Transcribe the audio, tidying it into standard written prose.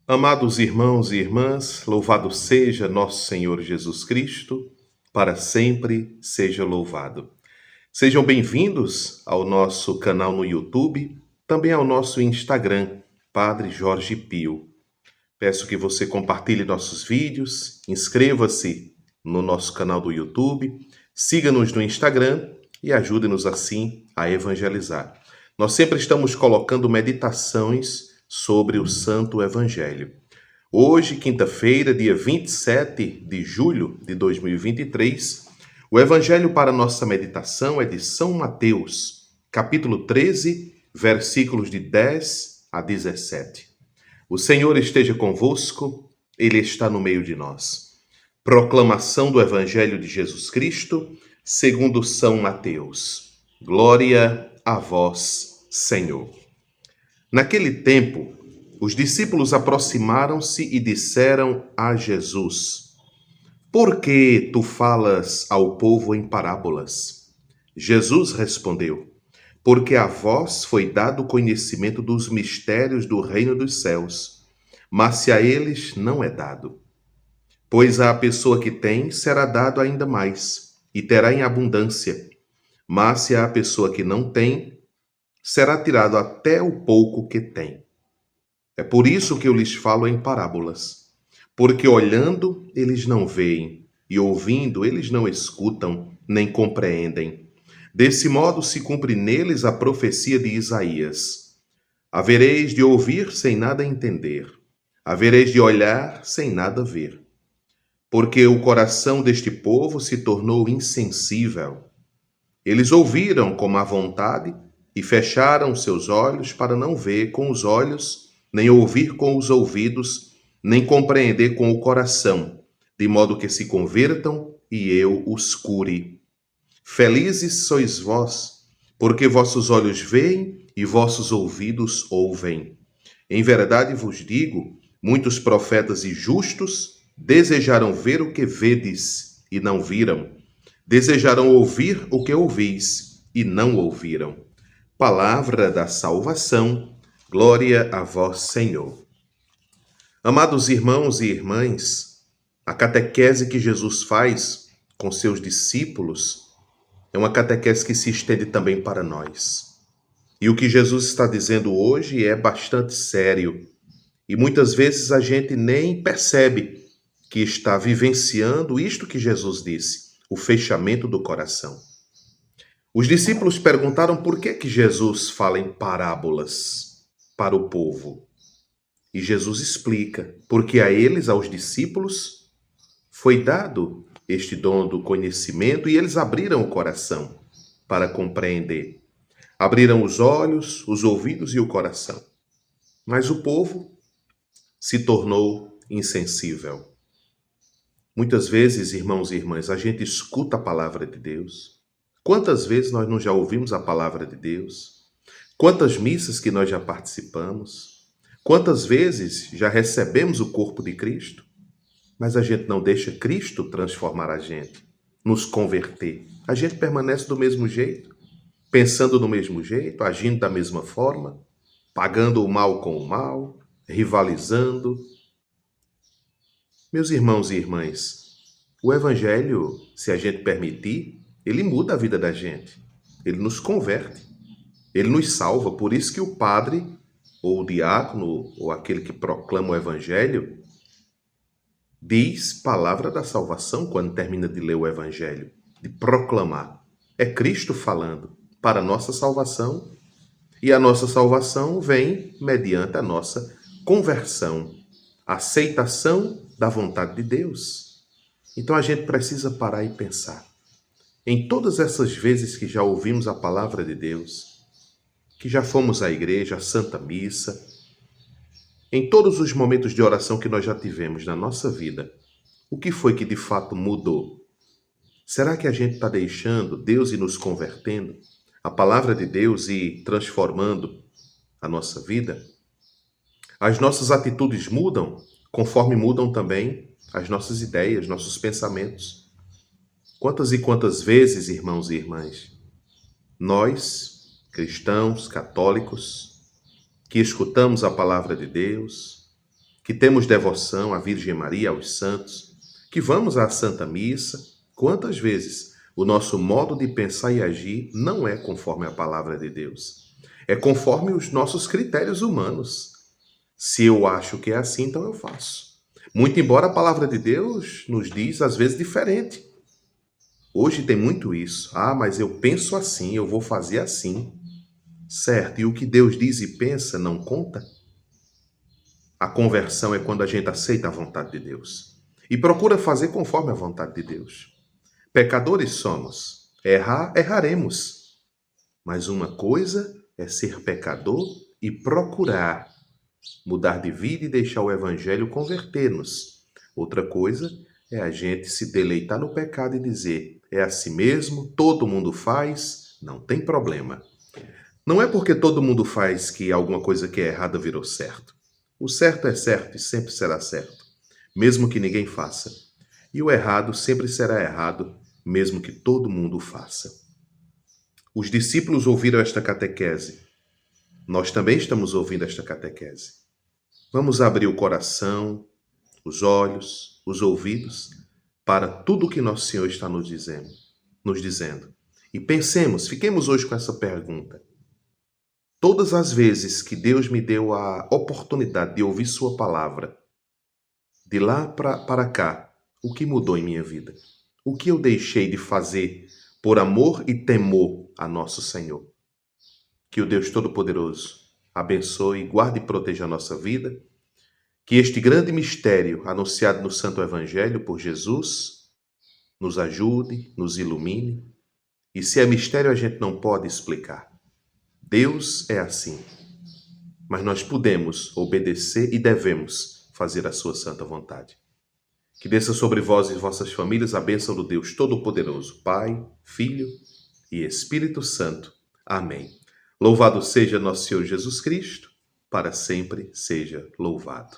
Amados irmãos e irmãs, louvado seja nosso Senhor Jesus Cristo, para sempre seja louvado. Sejam bem-vindos ao nosso canal no YouTube, também ao nosso Instagram, Padre Jorge Pio. Peço que você compartilhe nossos vídeos, inscreva-se no nosso canal do YouTube, siga-nos no Instagram e ajude-nos assim a evangelizar. Nós sempre estamos colocando meditações sobre o Santo Evangelho. Hoje, quinta-feira, dia 27 de julho de 2023, o Evangelho para nossa meditação é de São Mateus, capítulo 13, versículos de 10 a 17. O Senhor esteja convosco, Ele está no meio de nós. Proclamação do Evangelho de Jesus Cristo, segundo São Mateus. Glória a vós, Senhor. Naquele tempo, os discípulos aproximaram-se e disseram a Jesus: Por que tu falas ao povo em parábolas? Jesus respondeu: Porque a vós foi dado conhecimento dos mistérios do reino dos céus, mas se a eles não é dado. Pois à pessoa que tem será dado ainda mais, e terá em abundância. Mas se à pessoa que não tem, será tirado até o pouco que tem. É por isso que eu lhes falo em parábolas. Porque olhando, eles não veem, e ouvindo, eles não escutam, nem compreendem. Desse modo se cumpre neles a profecia de Isaías: Havereis de ouvir sem nada entender, havereis de olhar sem nada ver. Porque o coração deste povo se tornou insensível. Eles ouviram com má vontade e fecharam seus olhos para não ver com os olhos, nem ouvir com os ouvidos, nem compreender com o coração, de modo que se convertam e eu os cure. Felizes sois vós, porque vossos olhos veem e vossos ouvidos ouvem. Em verdade vos digo, muitos profetas e justos desejaram ver o que vedes e não viram. Desejaram ouvir o que ouvis e não ouviram. Palavra da salvação, glória a vós, Senhor. Amados irmãos e irmãs, a catequese que Jesus faz com seus discípulos é uma catequese que se estende também para nós. E o que Jesus está dizendo hoje é bastante sério. E muitas vezes a gente nem percebe que está vivenciando isto que Jesus disse, o fechamento do coração. Os discípulos perguntaram por que Jesus fala em parábolas para o povo. E Jesus explica, porque a eles, aos discípulos, foi dado este dom do conhecimento e eles abriram o coração para compreender. Abriram os olhos, os ouvidos e o coração. Mas o povo se tornou insensível. Muitas vezes, irmãos e irmãs, a gente escuta a palavra de Deus. Quantas vezes nós não já ouvimos a palavra de Deus? Quantas missas que nós já participamos? Quantas vezes já recebemos o corpo de Cristo? Mas a gente não deixa Cristo transformar a gente, nos converter. A gente permanece do mesmo jeito, pensando do mesmo jeito, agindo da mesma forma, pagando o mal com o mal, rivalizando. Meus irmãos e irmãs, o Evangelho, se a gente permitir, ele muda a vida da gente. Ele nos converte. Ele nos salva. Por isso que o padre, ou o diácono, ou aquele que proclama o Evangelho, diz palavra da salvação quando termina de ler o Evangelho, de proclamar. É Cristo falando para a nossa salvação, e a nossa salvação vem mediante a nossa conversão, aceitação da vontade de Deus. Então a gente precisa parar e pensar. Em todas essas vezes que já ouvimos a palavra de Deus, que já fomos à igreja, à Santa Missa, em todos os momentos de oração que nós já tivemos na nossa vida, o que foi que de fato mudou? Será que a gente está deixando Deus ir nos convertendo, a palavra de Deus ir transformando a nossa vida? As nossas atitudes mudam conforme mudam também as nossas ideias, nossos pensamentos. Quantas e quantas vezes, irmãos e irmãs, nós, cristãos, católicos, que escutamos a palavra de Deus, que temos devoção à Virgem Maria, aos santos, que vamos à Santa Missa. Quantas vezes o nosso modo de pensar e agir não é conforme a palavra de Deus? É conforme os nossos critérios humanos. Se eu acho que é assim, então eu faço. Muito embora a palavra de Deus nos diz, às vezes, diferente. Hoje tem muito isso. Ah, mas eu penso assim, eu vou fazer assim. Certo, e o que Deus diz e pensa não conta? A conversão é quando a gente aceita a vontade de Deus e procura fazer conforme a vontade de Deus. Pecadores somos, erraremos. Mas uma coisa é ser pecador e procurar mudar de vida e deixar o evangelho converter-nos. Outra coisa é a gente se deleitar no pecado e dizer, é assim mesmo, todo mundo faz, não tem problema. Não é porque todo mundo faz que alguma coisa que é errada virou certo. O certo é certo e sempre será certo, mesmo que ninguém faça. E o errado sempre será errado, mesmo que todo mundo faça. Os discípulos ouviram esta catequese. Nós também estamos ouvindo esta catequese. Vamos abrir o coração, os olhos, os ouvidos para tudo o que Nosso Senhor está nos dizendo. E pensemos, fiquemos hoje com essa pergunta. Todas as vezes que Deus me deu a oportunidade de ouvir Sua palavra, de lá para cá, o que mudou em minha vida? O que eu deixei de fazer por amor e temor a Nosso Senhor? Que o Deus Todo-Poderoso abençoe, guarde e proteja a nossa vida. Que este grande mistério anunciado no Santo Evangelho por Jesus nos ajude, nos ilumine. E se é mistério, a gente não pode explicar. Deus é assim. Mas nós podemos obedecer e devemos fazer a sua santa vontade. Que desça sobre vós e vossas famílias a bênção do Deus Todo-Poderoso, Pai, Filho e Espírito Santo. Amém. Louvado seja nosso Senhor Jesus Cristo, para sempre seja louvado.